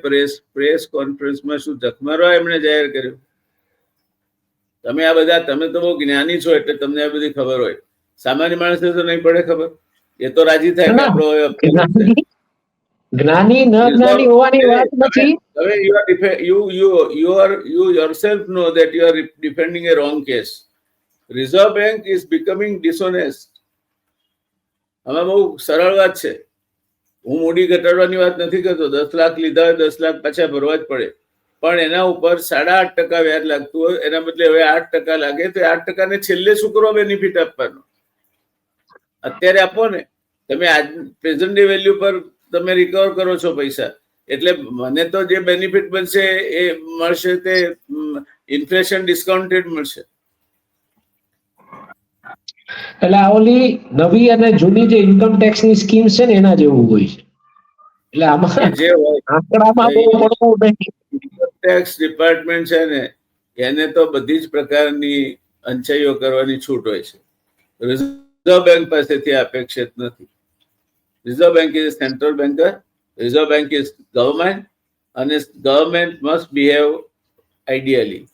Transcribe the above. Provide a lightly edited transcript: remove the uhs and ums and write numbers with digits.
Press કોન્ફરન્સમાં શું જખમારો એમણે જાહેર કર્યું? તમે આ બધા, તમે તો બહુ જ્ઞાની છો એટલે તમને આ બધી ખબર હોય. સામાન્ય માણસને તો નહીં પડે ખબર. એ તો રાજી થાય કે આપણો જ્ઞાની ન જ્ઞાની હોવાની વાત નથી. હવે you yourself know that you are defending a wrong case. Reserve Bank is becoming dishonest. આમાં બહુ સરળ વાત છે. હું મૂડી ઘટાડવાની વાત નથી કરતો. 10 લાખ લીધા હોય 10 લાખ પાછા ભરવા જ પડે, પણ એના ઉપર 8.5% વ્યાજ લાગતું હોય, એના બદલે હવે 8% લાગે તો 8% ને છેલ્લે શું કરવા બેનિફિટ આપવાનો? અત્યારે આપો ને. તમે આજ પ્રેઝન્ટ ડે વેલ્યુ પર તમે રિકવર કરો છો પૈસા, એટલે મને તો જે બેનિફિટ બનશે એ મળશે તે ઇન્ફ્લેશન ડિસ્કાઉન્ટેડ મળશે. એટલે આ ઓલી નવી અને જૂની જે ઇન્કમ ટેક્સ ની સ્કીમ છે ને એના જેવું હોય છે. એટલે આમાં જે આંકડામાં બહુ પડવું નહીં. ઇન્કમ ટેક્સ ડિપાર્ટમેન્ટ છે ને એને તો બધી જ પ્રકારની અંચાઈઓ કરવાની છૂટ હોય છે. રિઝર્વ બેંક પાસેથી અપેક્ષિત નથી. Reserve bank is central banker, reserve bank is government, અને ગવર્મેન્ટ મસ્ટ બિહેવ આઈડિયલી.